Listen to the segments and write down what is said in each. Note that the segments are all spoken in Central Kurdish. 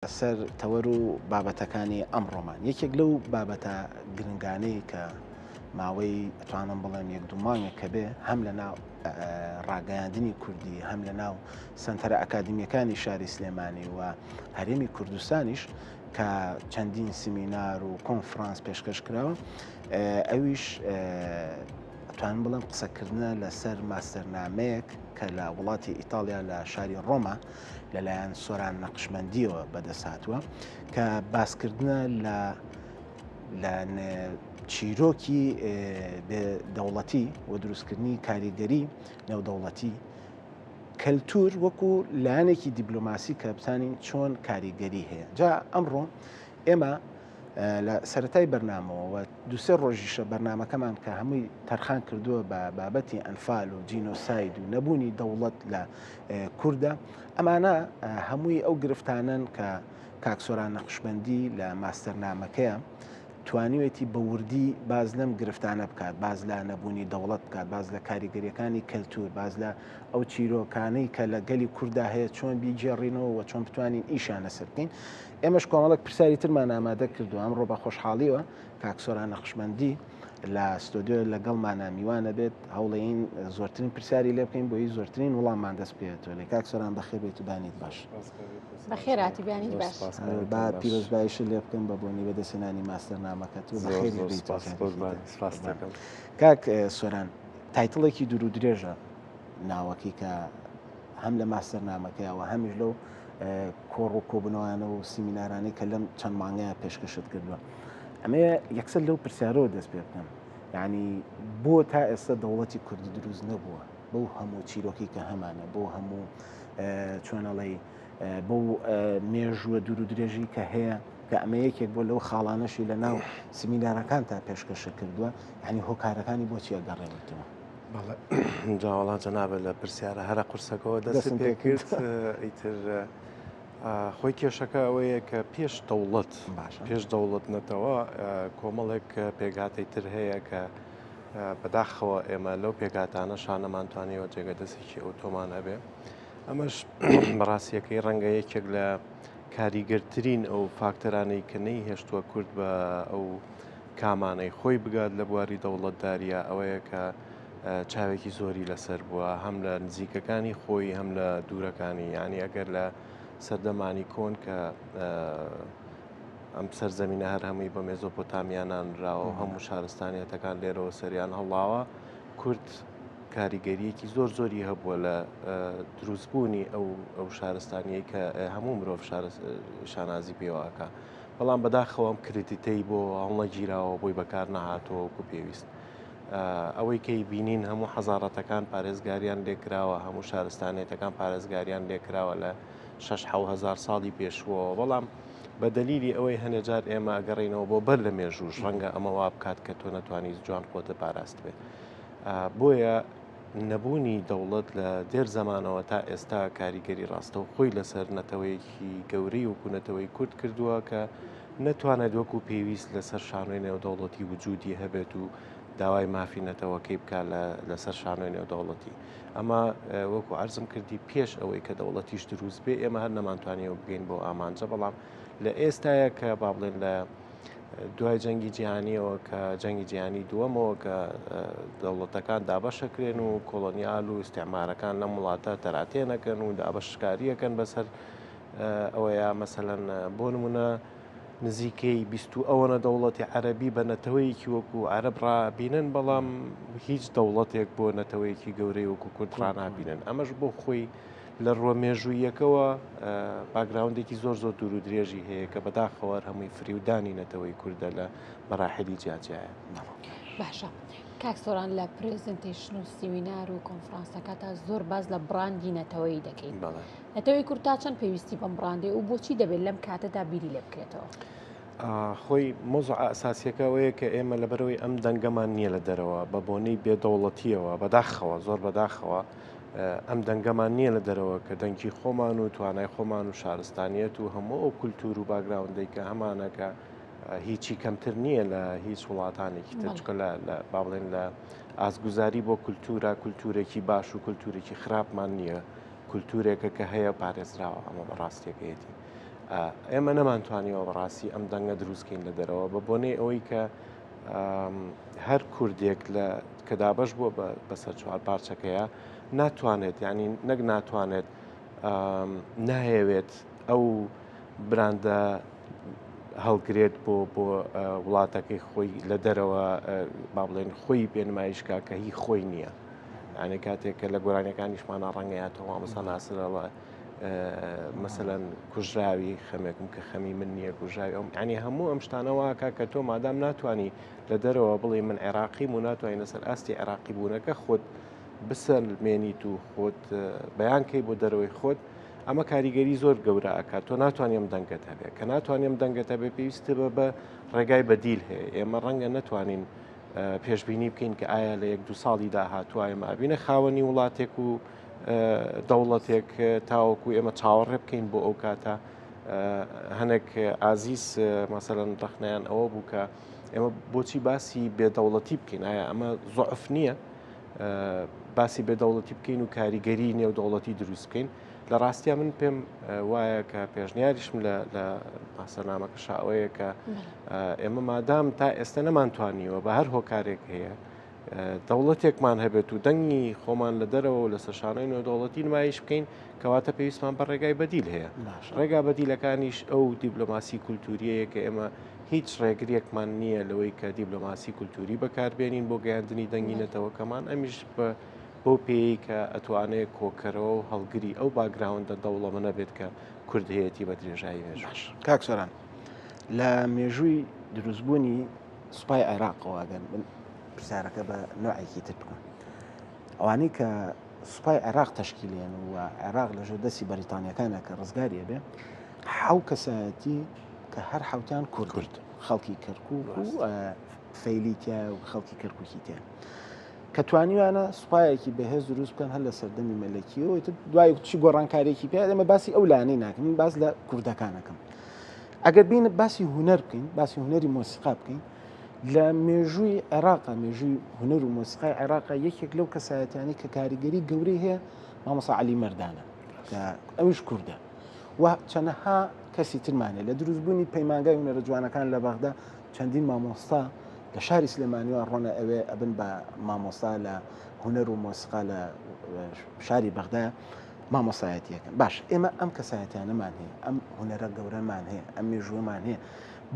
سەر تەوەر و بابەتەکانی ئەمڕۆمان یەکێک لەو بابەتە گرنگانەی کە ماوەی ئەتوانم بڵێم یەک دوو مانگێک کە بێ هەم لە ناو ڕاگەیاندنی کوردی هەم لە ناو سنتەرە ئەکادمیەکانی شاری سلێمانی و هەرێمی کوردستانیش کە چەندین سمینار و کۆنفرانس پێشکەش کراوە ئەویش ئەتوانم بڵێم قسەکردنە لەسەر ماستەرنامەیەک کە لە وڵاتی ئیتالیا لە شاری ڕۆما لەلایەن سۆران نەقشمەندیەوە بەدەساتوە کە باسکردنە لە چیرۆکی دەوڵەتی و دروستکردنی کاریگەری نێودەوڵەتی کەلتور وەکو لایەنێکی دیبلۆماسی کە بزانین چۆن کاریگەری هەیە. جا ئەمڕۆ ئێمە لە سەرەتای بەرنامەوە دوسێ ڕۆژیشە بەرنمەکەمان کە هەمووی تەرخان کردووە بە بابەتی ئەنفال و جینۆساید و نەبوونی دەوڵەت لە کووردە ئەمانە هەمووی ئەو گرفتانن کە کاکسۆران نەقشبەندی لە ماستەرنامەکەیە توانیوێتی بە وردی باز لەم گرفتانە بکات، باز لە نەبوونی دەوڵەت بکات، باز لە کاریگەریەکانی کەلتور، باز لە ئەو چیرۆکانەی کە لە گەلی کووردا هەیە چۆن بیجێڕینەوە و چۆن بتوانین ئیشانە سەر بکەین. ئێمەش کۆمەڵک پرسیاری ترمان ئامادە کردو ئەمڕۆ بە خۆشحاڵیوە کاکسۆران نەقشبەندی لە ستۆدیۆ لەگەڵمانە میوانە بێت هەوڵەین زۆرترین پرسیاری لێ بکەین بۆی زۆرترین وەڵاممان دەست پێێتەوە لێ کاکسۆران بەخێر بێت و بانیت باش. بەخێراتی بیانیت باش. با پیرۆزبایش لێ بکەم بە بۆنی بەدەستێنانی ماستەرنامەکەت و بەخێری بیت. کاک سۆران تایتڵێکی دوور و درێژە ناوەکی کە هەم لە ماستەرنامەکەیەوە هەمیش لەو کۆڕ و کۆبنەوەیانە و سیمینارانەی کە لەم چەند مانگەیە پێشکەشت کردووە. ئەمێ یەکسەر لەو پرسیارەوە دەست پێ بکەم، یعنی بۆ تا ئێستا دەوڵەتی کوردی دروست نەبووە بەو هەموو چیرۆکی کە هەمانە بۆ هەموو چۆنەڵی بەو مێژووە دوور و درێژی کە هەیە کە ئەمە یەکێک بۆ لەو خاڵانەشی لە ناو سیمینارەکان تا پێشکەشە کردووە، یعنی هۆکارەکانی بۆچی ئەگەڕێنیتەوە؟ جاوەڵان جەنابێت لە پرسیارە هەرە قورسەکەەوە دەست پێ کرد. ئیتر خۆی کێشەکە ئەوەیە کە پێش دەوڵەت نەتەوە کۆمەڵێک پێگاتەی تر هەیە کە بەداخەوە ئێمە لەو پێگاتانە شانەمانتوانیەوە جێگە دەستێکی ئۆتۆمان هەبێ. ئەمەش بەڕاستیەکەی ڕەنگە یەکێک لە کاریگەرترین ئەو فاکتەرانەی کە نەی هێشتووە کورد بە ئەو کامانەی خۆی بگات لە بواری دەوڵەتداریە ئەوەیە کە چاوێکی زۆری لەسەر بووە هەم لە نزیکەکانی خۆی هەم لە دوورەکانی، یعنی ئەگەر لە سەردەمانی کۆن کە ئەم سەرزەمینە هەر هەمووی بە مێزۆپۆتامیانانراوە هەموو شارستانیەتەکان لێرەوە سەریان هەڵاوە کورد کاریگەریەکی زۆری هەبووە لە دروستبوونی ئەو شارستانیەی کە هەموو مرۆڤ شانازی پێوەکە، بەڵام بەداخەوە ئەم کریتیتەی بۆ هەڵنەگیراوە بۆی بەکار نەهاتەوە وەکو پێویست. ئەوەی کەی بینین هەموو حەزارەتەکان پارێزگاریان لێکراوە، هەموو شارستانێتەکان پارێزگاریان لێکراوە لە 6-7 ساڵی پێشووە، بەڵام بە دەلیلی ئەوەی هەنێجار ئێمە ئەگەڕینەوە بۆ بەر لە مێژوش ڕەنگە ئەمە وا بکات کە تۆ نەتوانیت جوان خۆتە پاراست بێت. بۆیە نەبوونی دەوڵەت لە دێر زەمانەوە تا ئێستا کاریگەری ڕاستە و خۆی لەسەر نەتەوەیەکی گەورەی وکوونەتەوەی کورد کردووە کە نەتوانێت وەکو پێویست لەسەر شانۆی نێودەوڵەتی وجودی هەبێت و داوای مافینەتەوەکەی بکات لەسەر شانۆی نێودەوڵەتی. ئەمە وەکو عەرزم کردی پێش ئەوەی کە دەوڵەتیش دروست بێ ئێمە هەر نەمانتوانیەوە بگەین بۆ ئامانجە، بەڵام لە ئێستایە کە با بڵێن لە دوای جەنگی جیهانیەوە کە جەنگی جیهانی دووەمەوە کە دەوڵەتەکان دابەشەکرێن و کۆڵۆنیال و ئیستیعمارەکان لەم وڵاتە تەراتێنەکەن و دابەشکاریەکەن بەسەر ئەوەیە مەسەلەن بۆ نمونە نزیکەی 20 ئەوەنە دەوڵەتی عەرەبی بە نەتەوەیەکی وەکو عەرەب ڕابینن، بەڵام هیچ دەوڵەتێک بۆ نەتەوەیەکی گەورەی وەکو کورد ڕانابینن. ئەمەش بۆ خۆی لە ڕۆمێژوویەکەوە باگراوندێکی زۆر دوور و درێژی هەیە کە بەداخەوە هەمووی فریودانی نەتەوەی کووردە لە مەراحلی جیاجایە. باشە کاکسۆران لە پرێزنتیشن و سیمینار و کۆنفرانسەکە تا زۆر باز لە بڕاندی نەتەوەی دەکەین. نەتەوەی کورد تا چەند پێویستی بەم بڕاندێ و بۆچی دەبێت لەم کاتەدا بیری لێ بکرێتەوە؟ خۆی مۆزوع ئاساسیەکە ئەوەیە کە ئێمە لەبەرەوەی ئەم دەنگەمان نییە لە دەرەوە بە بۆنەی بێدەوڵەتیەوە بەداخەوە زۆر بەداخەوە ئەم دەنگەمان نییە لە دەرەوە کە دەنگی خۆمان و توانای خۆمان و شارستانیەت و هەموو ئەو کولتور و باگراوندەی کە هەمانەکە هیچی کەمتر نییە لە هیچ وڵاتانێکی ترچکە لە با بڵێن لە ئازگوزاری بۆ کولتورێکی باش و کولتورێکی خراپمان نییە، کولتورێکە کە هەیە پارێزراوە، ئەمە بەڕاستیەکەیەتی. ئێمە نەمانتوانیەوە بەڕاستی ئەم دەنگە دروستکەین لە دەرەوە بە بۆنەی ئەوەی کە هەر کوردێک کە دابەش بووە بەسەر چوار پارچەکەیە ناتوانێت ینی نەک ناتوانێت نایەوێت ئەو براندە هەڵگرێت بۆ وڵاتەکەی خۆی لە دەرەوە با بڵێن خۆی پێنمایشکا کە هی خۆی نییە. یعنی کاتێک کە لە گۆرانەکانیشمانە ڕەنگەیەتەوە مەسەڵ ناسرەوە مثلەن کوژراوی خەمێکم کە خەمی من نییە کوژراوی ئەوم ینی هەموو ئەم شتانەوەکە کە تۆ مادام ناتوانانی لە دەرەوە بڵێ من عێراقیم و ناتوانین لەسەر ئاستی عێراقی بوونەکە خۆت بسەلمێنیت و خۆت بەیانکەی بۆ دەرەوەی خۆت ئەمە کاریگەری زۆر گەورە ئەکات تۆ ناتوانیم دەنگەت هەبێ کە ناتوانیم دەنگەت هەبێ پێویستە بە ڕێگای بەدیل هەیە ئێمە ڕەنگە نەتوانین پێشببینی بکەین کە ئایا لە 1-2 ساڵی داهاتوە ئێمە ئابینە خاوەنی وڵاتێک و دەوڵەتێک تاوەکو ئێمە چاوەڕێ بکەین بۆ ئەو کاتە هەنێک ئازیز مەسەلەن ڕخنیان ئەوە بوو کە ئێمە بۆچی باسی بێدەوڵەتی بکەین ئایا ئەمە زۆعف نییە باسی بێدەوڵەتی بکەین و کاریگەری نێودەوڵەتی دروست بکەین لە ڕاستیا من پێم وایە کە پێشنیاریشم لە ماسەرنامەکە شاوەیە کە ئێمە مادام تا ئێستا نەمانتوانیوە بە هەر هۆکارێک هەیە دەوڵەتێکمان هەبێت و دەنگی خۆمان لە دەرەوە و لە سەرشانەی نێودەوڵەتی نمایش بکەین کەواتە پێویستمان بە ڕێگای بەدیل هەیە ڕێگا بەدیلەکانیش ئەو دیبلۆماسی کولتوریەیە کە ئێمە هیچ ڕێگرێکمان نییە لەوەی کە دیبلۆماسی کولتوری بەکاربێنین بۆ گەیاندنی دەنگی نەتەوەکەمان ئەمیش بۆ پێی کە ئەتوانێت کۆکەرەوە و هەڵگری ئەو باگراوندە دەوڵەمەە بێت کە کوردهەیەتی بە درێژایی وێژ. کاک سۆران لە مێژووی دروستبوونی سوپای عێراقەوەگەن من پرسیارەکە بە نوعێکی تر بکەم ئەوانەی کە سوپای عێراق تەشکیلێن و عێراق لەژێر دەستی بەریتانیەکانە کە ڕزگاریە بێ حەو کەسایەتی کە هەر حوتیان کورد خەڵکی کەرکووک و فەیلیتیا و خەڵکی کەرکووکی تێن کە توانیوانە سوپایەکی بەهێز دروست بکەن هەر لە سەردەمی مەلەکیەوە دوای چی گۆڕانکارێکی پێ ئەمە باسی ئەو لانەی ناکەم من باس لە کوردەکانەکەم ئەگەر بینە باسی هونەر بکەین باسی هونەری مۆسیقا بکەین لە مێژووی عێراقا مێژووی هونەر و مۆسیقای عێراقا یەکێک لەو کەسایەتانی کە کاریگەری گەورەی هەیە مامۆستا عەلی مەردانە کە ئەویش کوردە و چەندەها کەسی ترمانێ لە دروستبوونی پەیمانگای هونەرە جوانەکان لە بەغدا چەندین مامۆستا لە شاری سلێمانیوە ڕۆنە ئەوێ ئەبن بە مامۆستا لە هونەر و مۆسیقا لە شاری بەغدایە مامۆسایەتیەکەن باش ئێمە ئەم کەسایەتیانەمان هەیە ئەم هونەرە گەورەمان هەیە ئەم مێژووەمان هەیە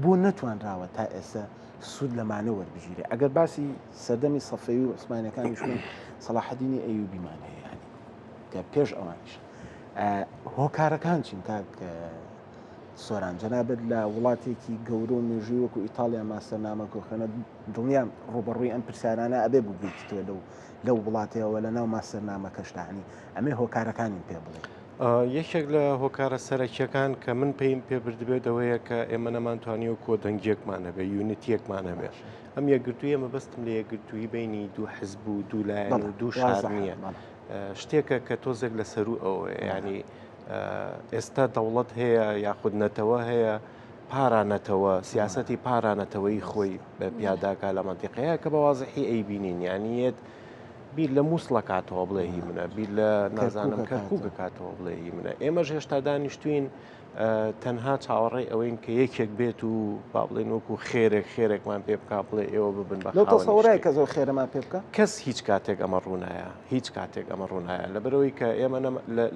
بۆ نەتوانراوە تا ئێستا سوود لەمانە وەربژیرێ ئەگەر باسی سەردەمی سەفەوی و عوسمانیەکانی شوێن سەلاحەدینی ئەیوبیمان هەیە ینی کە پێش ئەوانیش هۆکارەکان چین کاک سۆران جەنابەت لە وڵاتێکی گەورە و مێژووی وەکو ئیتالیا ماستەرنامەکە خوێنە دڵنیام ڕوبەڕووی ئەم پرسیارانە ئەبێ بوو بیتوێ لەو وڵاتەوە لە ناو ماستەرنامەکەشتانی ئەمێ هۆکارەکانی پێ بڵێ یەکێک لە هۆکارە سەرەکیەکان کە من پێیم پێبردبێت ئەوەیە کە ئێمە نەمانتوانیوە کۆ دەنگێکمان هەبێ یونیتیەکمان هەبێ ئەم یەکگرتووی ئەمە بەستم لە یەکگرتووی بینی دوو حزب و دوو لایەن و دوو شار نییە شتێکە کە تۆزێک لە سەر و ئەوە ینی ئێستا دەوڵەت هەیە یاخود نەتەوە هەیە پارانەتەوە سیاسەتی پارانەتەوەی خۆی پیاداکە لە منتیقەیە کە بە وازحی ئەیبینین یانیەت بیر لە مووسڵە کاتەوە بڵێ هی منە بیر لە نازانم کەرکووکە کاتەوە بڵێ هی منە ئێمەش هێشتا دانیشتوین تەنها چاوەڕێی ئەوەین کە یەکێک بێت و با بڵێن وەکو خێرێکمان پێ بک بڵێ ئێوە ببن بەسەوڕای کە زۆر خێرەمان پێ بکە کەس هیچ کاتێک ئەمە ڕوونایە هیچ کاتێک ئەمە ڕوونایە لەبەرەوەی کە ئێمە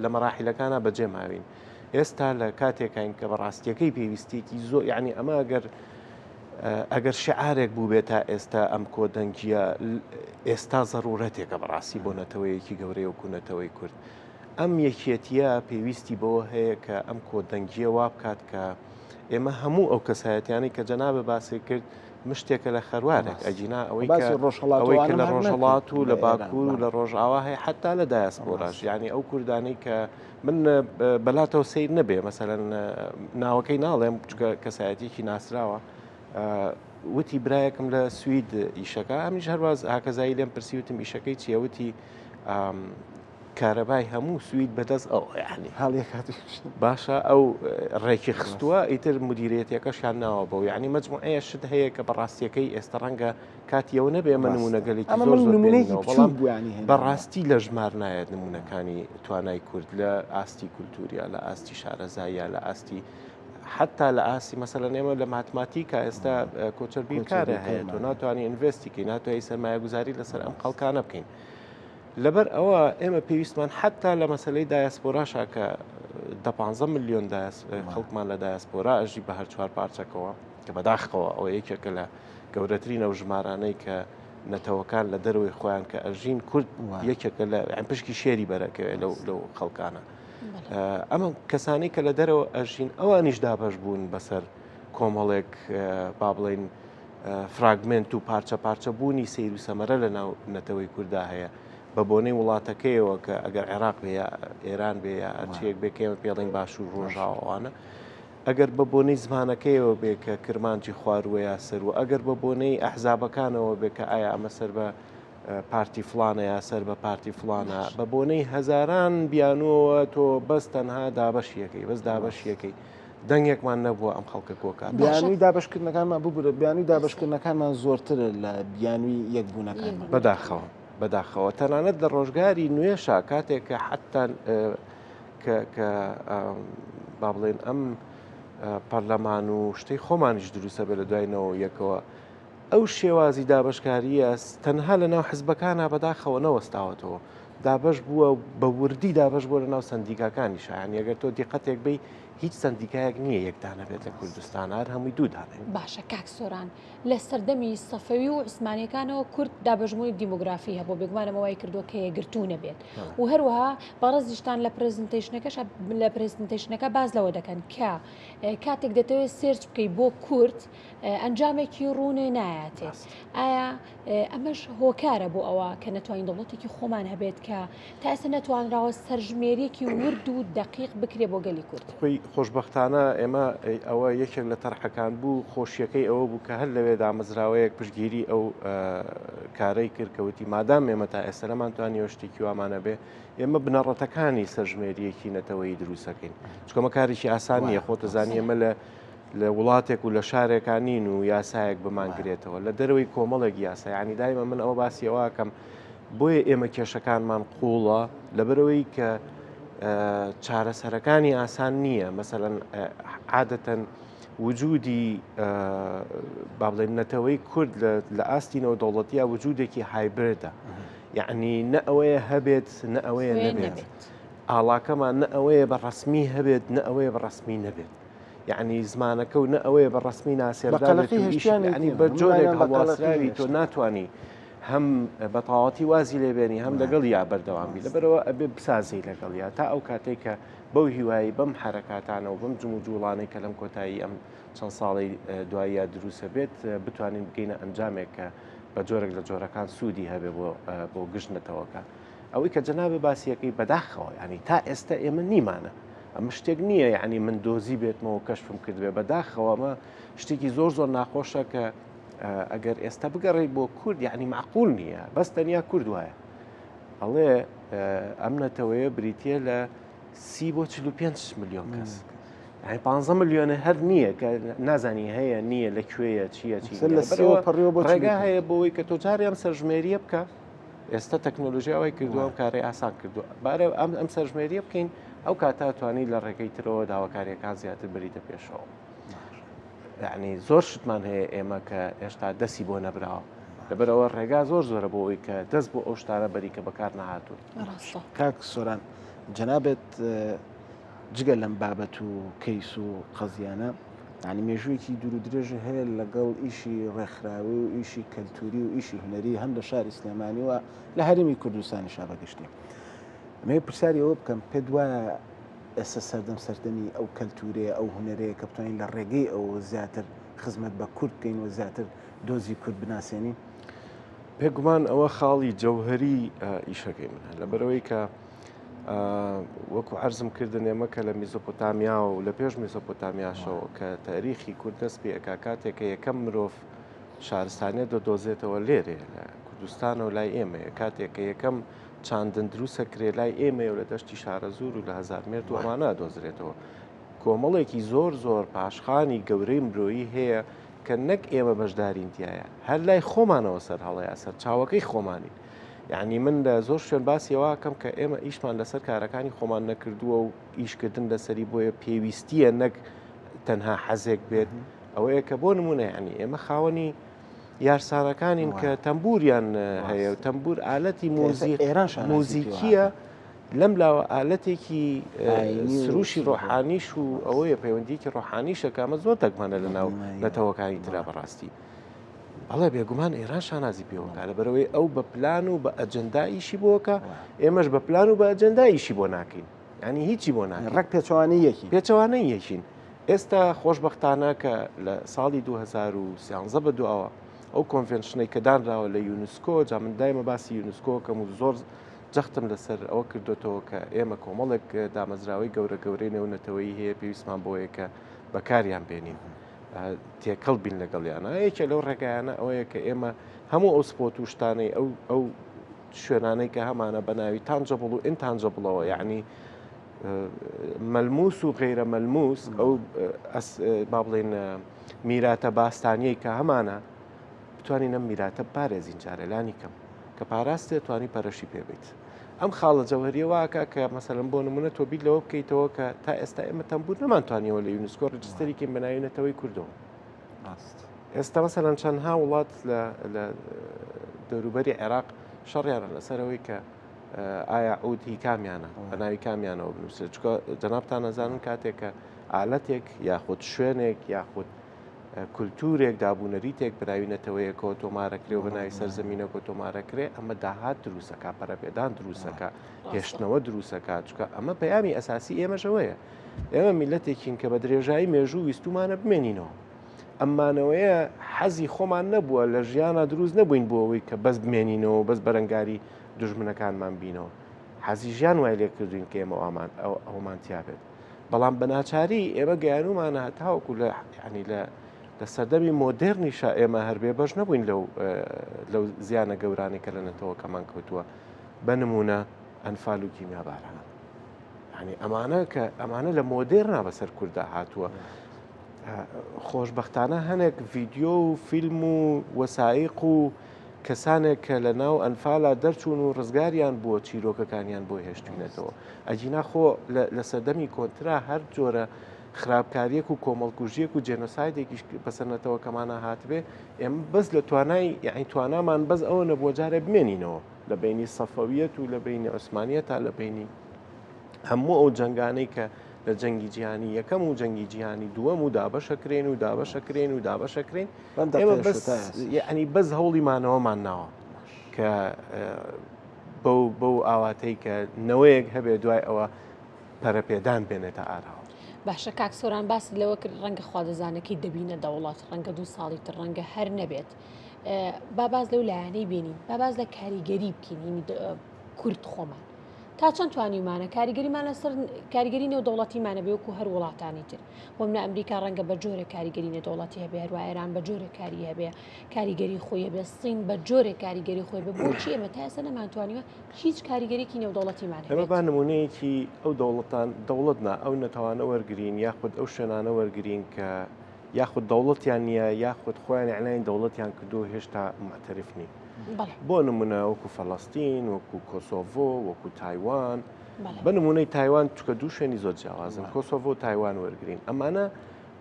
لە مەراحیلەکانە بەجێماوین ئێستا لە کاتێکین کە بەڕاستیەکەی پێویستێکی زۆر یعنی ئەمە ئەگەر شعارێک بوو بێت تا ئێستا ئەم کۆدەنگیە ئێستا زەڕورەتێکە بەڕاستی بۆ نەتەوەیەکی گەورەی وەکو نەتەوەی کورد ئەم یەکێتیە پێویستی بەوە هەیە کە ئەم کۆدەنگیە وا بکات کە ئێمە هەموو ئەو کەسایەتیانی کە جەنابە باسی کرد مشتێکە لە خەروارێک ئەجینا ئەوەی کە لە ڕۆژهەڵات و لە باکوور و لە ڕۆژئاوا هەیە حتا لە دایاسپۆراش یعنی ئەو کوردانەی کە من بەلاتەوە سیر نەبێ مەسەلەن ناوەکەی ناڵێم کەسایەتێکی ناسراوە وتی برایەکم لە سوید ئیشەکە ئەمیش هەرواز هاکەزایی لێم پرسیوتم ئیشەکەی چیەوتی کارەبای هەموو سوید بەدەست ئەو یعنی باشە ئەو ڕێکی خستووە ئیتر مدیرێتەکەشیان ناوە بەو یعنی مەجموعەیە شت هەیە کە بەڕاستیەکەی ئێستا ڕەنگە کاتیەوە نەبێ ئەمە نمونەگەلێکی زۆر بەڕاستی لە ژمار نایەت نمونونەکانی توانای کورد لە ئاستی کولتوریا لە ئاستی شارەزاییە لە ئاستی حتا لە ئاسی مەسەلەن ئێمە لە ماتماتیکا ئێستا کۆچەربیرکارە هەیە تۆ ناتوانانی ئینڤستیکەی ناتوانانی سەرمایە گوزاری لەسەر ئەم خەڵکانە بکەین. لەبەر ئەوە ئێمە پێویستمان حتا لە مەسلەی دایسپۆراشا کە 15 ملیۆن خەڵکمان لە دایسپۆرا ئەژی بە هەر چوار پارچەکەەوە کە بەداخەوە ئەوە یەکێکە لە گەورەترینە و ژمارانەی کە نەتەوەکان لە دەروی خۆیان کە ئەژین کورد یەکێکە لە پشکی شێری بەرەکەوێ لەو خەڵکانە. ئەمە کەسانی کە لە دەرەوە ئەژین ئەوانیش دابەش بوون بەسەر کۆمەڵێک با بڵێن فراگمنت و پارچە پارچە بوونی سیر و سەمەرە لە ناو نەتەوەی کووردا هەیە بە بۆنەی وڵاتەکەیەوە کە ئەگەر عێراق بێ ئێران بێ ئەچێک بێکێمە پێڵین باش و ڕۆژاوانە ئەگەر بە بۆنەی زمانەکەیەوە بێ کە کرمانجی خواروە یا سەر و ئەگەر بە بۆنەی ئەحزابەکانەوە بێ کە ئایا ئەمە سەر بە پارتی فلانە یا سەر بە پارتی فلانە بە بۆنەی هەزاران بیانەوە تۆ بەس تەنها دابەشیەکەی بەس دابەشیەکەی دەنگێکمان نەبووە ئەم خەڵکە کۆکات بیانووی دابشکردنەکانمان ببوورە بیانووی دابشکردنەکانمان زۆرترە لە بیانووی یەکبوونەکان بەداخەوە تەنانەت لە ڕۆژگاری نوێشا کاتێک کە حتا کە با بڵێن ئەم پەرلەمان و شتەی خۆمانیش دروستە بێ لە دوایینەوە یەکەوە ئەو شێوازی دابشکاریە تەنها لە ناو حزبەکانە بەداخەوە نەوەستاوەتەوە دابش بووە بە وردی دابش بووە لە ناو سندیکاکانی شایان ئەگەر تۆ دیقەتێک بی هیچ سندیکایەک نییە یەکدانە بێت لە کوردستان هەر هەمووی دوودانێ. باشە کاک سۆران لە سەردەمی سەفەوی و عوسمانیەکانەوە کورد دابژمووی دیموگرافی هەبوو بێگومانەوەی کردو کە یەکگرتوونە بێت و هەروەها بەڕێزیشتان لە پرزنتیشنەکەش لە پرزنتیشنەکە باز لەوە دەکەن کە کاتێک دەتەوێت سێرچ بکەیت بۆ کورد ئەنجامێکی ڕوونێ نایەتێت. ئایا ئەمەش هۆکارە بۆ ئەوە کە نەتوانین دەوڵەتێکی خۆمان هەبێت کە تا ئێستا نەتوانراوە سەرژمێریەکی ورد و دەقیق بکرێ بۆ گەلی کورد؟ خۆشببختانە ئێمە ئەوە یەکێک لە تەرحەکان بوو خۆشیەکەی ئەوە بوو کە هەر لەوێ دامەزراوەیەک پشتگیری ئەو کارەی کردکەوتی مادام ئێمە تا ئێستا نەمانتوانی شتێکی وامانە بێ ئێمە بنەڕەتەکانی سەرژمێریەکی نەتەوەی دروستەکەین چکەمە کارێکی ئاسان نییە خۆتەزانی ئێمە لە وڵاتێک و لە شارێکانین و یاسایەک بمانگرێتەوە لە دەروی کۆمەڵێک یاسا ینی دایمە من ئەوە باسی ئەوەکەم بۆیە ئێمە کێشەکانمان قوڵە لەبەرەوەی کە چارەسەرەکانی ئاسان نییە مەسەلەن عادەتەن وجودی با بڵێن نەتەوەی کورد لە ئاستینەوە دەوڵەتیە وجودێکی هایبردە یعنی نە ئەوەیە هەبێت نە ئەوەیە نەبێت ئاڵاکەمان نە ئەوەیە بە ڕسمی هەبێت نە ئەوەیە بە ڕسمی نەبێت یعنی زمانەکە و نە ئەوەیە بە ڕسمی ناسێردانی بە جۆرێک هەڵواسراوی تۆ ناتوانی هەم بەتاواتی وازی لێبێنی هەم لەگەڵ یا بەردەوامی لەبەرەوە ئەبێ بسازی لەگەڵ یا تا ئەو کاتێک کە بەو هیوایی بەم حرەکاتانە و بەم جم و جوڵانەی کە لەم کۆتایی ئەم چەند ساڵی دواییە دروستە بێت بتوانین بگەینە ئەنجامێک کە بە جۆرێک لە جۆرەکان سوودی هەبێ بۆ گشتنەتەوەکە ئەوەی کە جەنابێ باسیەکەی بەداخەوە ینی تا ئێستا ئێمە نیمانە ئەمە شتێک نییە یعنی من دۆزی بێتمەوە کەشفم کردوێ بەداخەوە ئەمە شتێکی زۆر ناخۆشە کە ئەگەر ئێستا بگەڕێی بۆ کورد یعنی معقول نییە بەس تەنیا کورد وایە ئەڵێ ئەم نەتەوەیە بریتە لە 30 بۆ 45 ملیۆن کەس 15 ملیۆنە هەر نییە کە نازانی هەیە نییە لەکوێیە چییە ڕێگا هەیە بۆەوەی کە تۆ جارێ ئەم سەرژمێریە بکە ئێستا تەکنۆلۆژیاوای کردووە کارێ ئاسان کردووە بارە ئەم سەرژمێریە بکەین ئەو کاتاتوانی لە ڕێگەی ترەوە داواکاریەکان زیاتر بریتە پێشەوە یعنی زۆر شتمان هەیە ئێمە کە هێشتا دەستی بۆ نەبراوە لەبەرەوە ڕێگا زۆرە بۆ ئەوی کە دەست بۆ ئەو شتانە بەریکە بەکار نەهاتوون. کاک سۆران جەنابێت جگە لەم بابەت و کەیس و قەزیانە ینی مێژوویەکی دوور و درێژە هەیە لەگەڵ ئیشی ڕێکخراوی و ئیشی کەلتوری و ئیشی هونەری هەم لە شاری سلێمانی و لە هەرێمی کوردستانی شابەگەشتی ئەمێ پرسیاری ئەوە بکەم پێ دوایە ئێستا سەردەمی ئەو کەلتورەیە ئەو هونەرەیە کە بتوانین لە ڕێگەی ئەو زیاتر خزمەت بە کورد بکەین و زیاتر دۆزی کورد بناسیێنین پێگومان ئەوە خاڵی جەوهری ئیشەکەی منە لەبەرەوەی کە وەکو عەرزم کردن ئێمە کە لە میزۆپۆتامیا و لە پێش میزۆپۆتامیاشەوە کە تاریخی کورد دەست پێ ئەکا کاتێکە یەکەم مرۆڤ شارستانیە دۆزێتەوە لێرێ لە کوردستانەوە لای ئێمەیە کاتێکە یەکەم چاندن دروستە کرێ لای ئێمە و لە دەشتی شارەزور و لە هەزارمێرد و ئەمانە دۆزرێتەوە کۆمەڵێکی زۆر پاشخانی گەورەی مرۆیی هەیە کە نەک ئێمە بەشدارین تایە هەر لای خۆمانەوە سەر هەڵەیە سەر چاوەکەی خۆمانی یعنی من لە زۆر شوێن باسیەوەکەم کە ئێمە ئیشمان لەسەر کارەکانی خۆمان نەکردووە و ئیشکردن لەسەری بۆیە پێویستیە نەک تەنها حەزێک بێت ئەوەیە کە بۆ نمونە یعنی ئێمە خاوەنی یارسانەکانین کە تەمبوریان هەیە و تەمبور ئالەتی موزیکیە لەم لاوە ئالەتێکی سروشی ڕۆحانیش و ئەوەیە پەیوەندیکی ڕۆحانیشەکە ئەمە زۆر دەگمانە لە ناو نەتەوەکانی ترا بەڕاستی بەڵێ بێگومان ئێران شانازی پێوەکە لەبەرەوەی ئەو بە پلان و بە ئەجەنداییشی بۆکە ئێمەش بە پلان و بە ئەجەنداییشی بۆ ناکەین ینی هیچی بۆ ناکەین ڕێک پێچەوانەی یەکین ئێستا خۆشبەختانە کە لە ساڵی 2013 بەدواوە ئەو کۆنڤێنشنەی کە دانراوە لە یونسکۆ جا من دایمە باسی یونسکۆکەم و زۆر جەختم لەسەر ئەوە کردوێتەوە کە ئێمە کۆمەڵێک دامەزراوی گەورەی نێونەتەوەی هەیە پێویستمان بۆیە کە بەکاریان بێنین تێکەڵ بین لەگەڵیانە یەکێ لەو ڕێگایانە ئەوەیە کە ئێمە هەموو ئەو سپۆت و شتانەی ئەو شوێنانەی کە هەمانە بەناوی تانجەبڵ و ئینتانجەبڵەوە یعنی مەلموس و غێرە مەلموس ئەو با بڵێن میراتە باستانیەی کە هەمانە بتوانین ئەم میراتە پارێزین جارێلانی کەم کە پاراستێ توانی پەرەشی پێبیت ئەم خاڵە جەوهریە واکە کە مەسەلەن بۆ نمونە تۆ بیت لەوە بکەیتەوە کە تا ئێستا ئێمە تەمبور نەمانتوانیەوە لە یونسکۆ ڕجستەرێکی بەناوێنێتەوەی کوردەوە ئێستا مەسەلەن چەندها وڵات لە دەوروبەری عێراق شەڕیانە لەسەرەوەی کە ئایا عودی کامیانە بەناوی کامیانەوە بنووسێت چکە جەنابتان نەزانن کاتێک کە ئالەتێک یاخود شوێنێک یاخود کولتورێک دابوونەریتێک براوینەتەوەیەکەوە تۆمارەکرێ و بەناوی سەرزەمینەکە تۆمارەکرێ ئەمە داهات دروستەکە پەرەپێدان دروستەکە هێشتنەوە دروستەکە چکە ئەمە پەیامی ئەساسی ئێمەشەوەیە ئێمە میلەتێکین کە بە درێژایی مێژوو ویستومانە بمێنینەوە ئەمانەوەیە حەزی خۆمان نەبووە لە ژیانە دروست نەبووین بۆ ئەوەی کە بەس بمێنینەوە بەس بەرەنگاری دژمنەکانمان بینەوە حەزی ژیان وای لێ کردوین کە ئێمە ئەومان تیابێت بەڵام بەناچاری ئێمە گەیانومانە هەتاوەکو ینی لە سەردەمی مۆدرنیشە ئێمە هەربێ بەش نەبووین لەو زیانە گەورانی کە لە نەتەوە کەمان کەوتووە بنمونە ئەنفال و کیمیابارانە ینی ئەمانە لە مۆدرنا بەسەر کووردا هاتووە خۆشبەختانە هەنێک ڤیددیۆ و فیلم و وەسایق و کەسانێک کە لە ناو ئەنفالا دەرچوون و ڕزگاریان بۆ چیرۆکەکانیان بۆ هێشتوینەتەوە ئەجینا خۆ لە سەردەمی کۆنترا هەر جۆرە خراپکاریەک و کۆمەڵکوژیەک و جێنۆسایدێکیش بەسەرنەتەوە کەمانە هاتبێ ئێمە بەس لە توانای یعنی توانامان بەس ئەوە نەبووە جارێ بمێنینەوە لە بینی سەفەویەت و لە بینی عوسمانیە تا لە بینی هەموو ئەو جەنگانەی کە لە جەنگی جیهانی یەکەم و جەنگی جیهانی دووەم و دابەشەکرێن و دابەشەکرێن و دابەشەکرێن ئێمە ینی بەس هەوڵیمانەوەمان ناوە کە بەو ئاواتەی کە نەوەیەک هەبێ دوای ئەوە پەرەپێدان بێنێتە ئاراوە باشە کاک سۆران باسی لەوە کرد ڕەنگە خوادەزانەکەی دەبینە دەوڵات ڕەنگە 2 ساڵی تر ڕەنگە هەر نەبێت باباز لەو لایەنەی بینین باباز لە کاریگەری بکەین کورد خۆمان تا چەند توانیمانە کاریگەریمان لەسەر کاریگەری نێودەوڵەتیمانە بێ وەکو هەر وڵاتانی تر بۆم لە ئەمریکا ڕەنگە بە جۆرە کاریگەری نێودەوڵەتی هەبێ هەروە ئێران بە جۆرە کاری هەبێ کاریگەری خۆی بێ سین بە جۆرە کاریگەری خۆی بە بۆچی ئێمە تا ئێستا نەمانتوانیوە هیچ کاریگەریکی نێودەوڵەتیمان هەبێت ئەمە با نمونەیەکی ئەو دەوڵەتنا ئەو نەتەوانە وەرگرین یاخود ئەو شوێنانە وەرگرین کە یاخود دەوڵەتیان نییە یاخود خۆیان ئەعلانی دەوڵەتیان کردو هێشتا معتەرف نین بۆ نمونە وەکو فەڵەستین وەکو کۆسۆڤۆ وەکو تایوان بە نمونەی تایوان چکە دوو شوێنی زۆر جیاوازن کۆسۆڤۆ و تایوان وەرگرین ئەمانە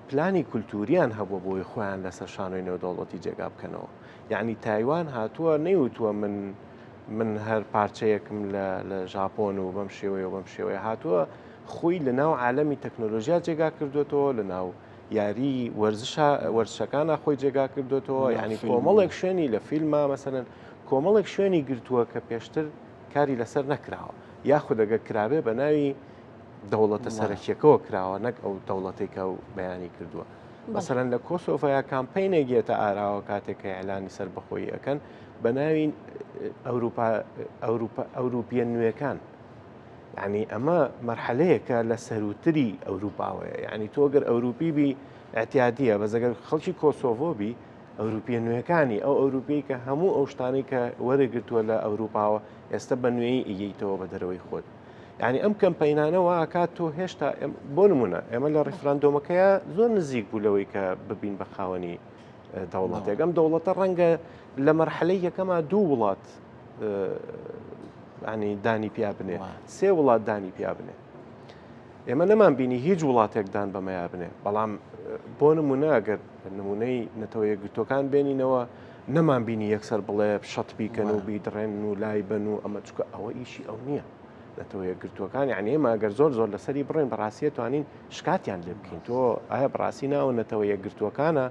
پلانی کولتوریان هەبووە بۆی خۆیان لەسەر شانۆی نێودەوڵەتی جێگا بکەنەوە یعنی تایوان هاتووە نەیوتووە من هەر پارچەیەکم لە ژاپۆن و بەم شێوەیە و بەم شێوەیە هاتووە خۆی لە ناو عالەمی تەکنۆلۆژیا جێگا کردوێتەوە لە ناو یاری وەرزشەکانە خۆی جێگا کردوێتەوە یعنی کۆمەڵێک شوێنی لە فیلمە مەسەرەن کۆمەڵێک شوێنی گرتووە کە پێشتر کاری لەسەر نەکراوە یاخود ئەگە کرابێ بە ناوی دەوڵەتە سەرەکیەکەوە کراوە نەک ئەو دەوڵەتێکە و بەیانی کردووە مەسەرەن لە کۆسۆڤیا کامپینێک گێتە ئاراوە کاتێککە ئەعلانی سەر بەخۆی ئەەکەن بە ناوی ئەوروپیە نوێەکان یعنی ئەمە مەرحەلەیەکە لە سەروتری ئەوروپاوەیە یعنی تۆگەر ئەوروپی بی ئەتیادیە بەزەگەر خەڵکی کۆسۆڤۆ بی ئەوروپیە نوێەکانی ئەو ئەوروپی کە هەموو ئەو شتانی کە وەرەگرتووە لە ئەوروپاوە ئێستا بە نوێی ئیگەیتەوە بە دەرەوەی خۆت یعنی ئەم کەمپینانەوە ئاکات تۆ هێشتا بۆ نمونە ئێمە لە ڕیفراندۆمەکەیە زۆر نزیک بوو لەوەی کە ببین بە خاوەنی دەوڵەتێک ئەم دەوڵەتە ڕەنگە لە مەرحەلەی یەکەما دوو وڵات ینی دانی پیا بنێ 3 وڵات دانی پیا بنێ ئێمە نەمان بینی هیچ وڵاتێکدان بەمەیا بنێ بەڵام بۆ نمونە ئەگەر نمونەی نەتەوە یەکگرتوەکان بێنینەوە نەمان بینی یەکسەر بڵێ شەت بیکەن و بیدڕێن و لای بن و ئەمە چکە ئەوە ئیشی ئەو نییە نەتەوە یەکگرتوەکان یعنی ئێمە ئەگەر زۆر لەسەری بڕێن بەڕاستیە توانین شکاتیان لێ بکەین تۆ ئایا بڕاستی ناوە نەتەوە یەکگرتوەکانە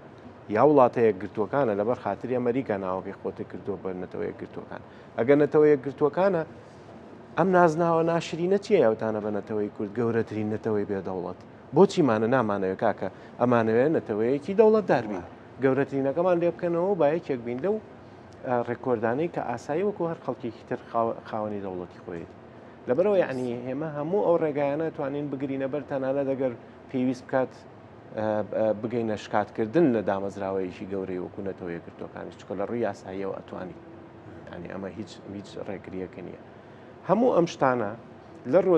یا وڵاتە یەکگرتوەکانە لەبەر خاتری ئەمریکا ناوەکەی خۆتی کردووە بە نەتەوە یەکگرتوەکان ئەگەر نەتەوە یەکگرتوەکانە ئەم نازناوە ناشرینە چیە ئەوتانە بە نەتەوەی کورد گەورەترین نەتەوەی بێدەوڵەت بۆچیمانە نامانەوە کاکە ئەمانەوێت نەتەوەیەکی دەوڵەت داربی گەورەترینەکەمان لێ بکەنەوە با یەکێک بیندە و ڕێکۆردانەی کە ئاسایی وەکو هەر خەڵکێکی تر خاوەنی دەوڵەتی خۆیت لەبەرەوە یعنی ئێمە هەموو ئەو ڕێگایانە توانین بگرینە بەر تەنانە دەگەر پێویست بکات بگەینە شکاتکردن لە دامەزراوەیەکی گەورەی وەکو نەتەوە یەکگرتوەکانی چکە لە ڕووی یاساییەوە ئەتوانی ینی ئەمە هیچ ڕێگریەکە نییە هەموو ئەم شتانە لە ڕۆ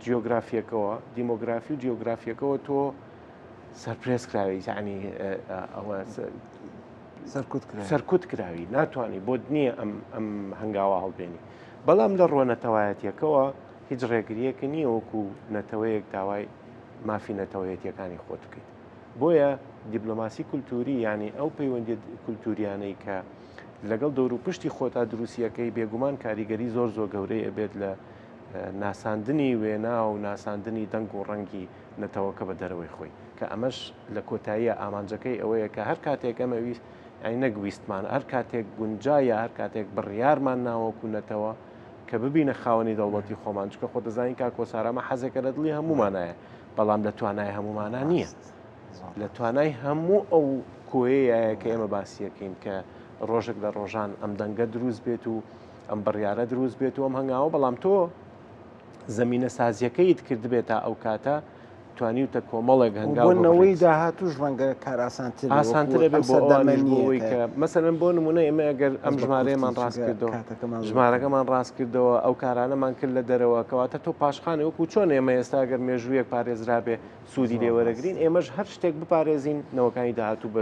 جیۆگرافیەکەوە دیمۆگرافی و جیۆگرافیەکەەوە تۆ سەرپرێز کراوی ینی ئەوە سەرکوت کراوی ناتوانانی بۆ نییە ئەم هەنگاوە هەڵبێنی بەڵام لە ڕۆ نەتەوایەتیەکەەوە هیچ ڕێگریەکە نییە وەکو نەتەوەیەک داوای مافی نەتەوەیەتیەکانی خۆت بکەیت بۆیە دیبلۆماسی کولتوری ینی ئەو پەیوەندی کولتوریانەی کە لەگەڵ دەور و پشتی خۆتا دروستیەکەی بێگومان کاریگەری زۆر گەورەی ئەبێت لە ناساندنی وێنا و ناساندنی دەنگ و ڕەنگی نەتەوەکە بە دەرەوەی خۆی کە ئەمەش لە کۆتاییە ئامانجەکەی ئەوەیە کە هەر کاتێک ئەمە ویست ئەی نەگویستمان هەر کاتێک گونجایە هەر کاتێک بڕیارمان ناوەکو نەتەوە کە ببینە خاوەنی دەوڵەتی خۆمان چکە خۆ دەزانین کا کۆسارەمە حەزێکە لە دڵی هەمومانایە بەڵام لە توانای هەمومانە نییە لە توانای هەموو ئەو کۆیەیە کە ئێمە باسیەکەین کە ڕۆژێک لە ڕۆژان ئەم دەنگە دروست بێت و ئەم بڕیارە دروست بێت و ئەم هەنگاوە بەڵام تۆ زەمینە سازیەکەیت کرد بێتە ئەو کاتە توانیوتە کۆمەڵێک هەنگاوەوەی داهاتوش ڕەنگە کار ئاسانترە بێت بۆەوەی کە مەسەرەن بۆ نمونە ئێمە ئەگەر ئەم ژمارەیەمان ڕاست کردەوە ژمارەکەمان ڕاست کردەوە ئەو کارانەمان کرد لە دەرەوە کەواتە تۆ پاشخانە وەکو چۆن ئێمە ئێستا گەر مێژوویەک پارێزرا بێ سوودی لێوەرەگرین ئێمەش هەر شتێک بپارێزین نەوەکانی داهاتوو بە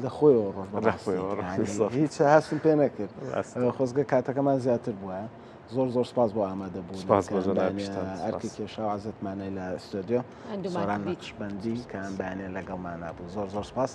لە خۆیەوە هیچ هەستم پێ نەکرد خۆزگە کاتەکەمان زیاتر بووە زۆر سپاس بۆ ئامادە بوو ئەرکی کێشا عزتمانەی لە ئستۆدیۆ سۆران نەقشبەندی کە ئەم بەیانێ لەگەڵمان نبوو زۆر سپاس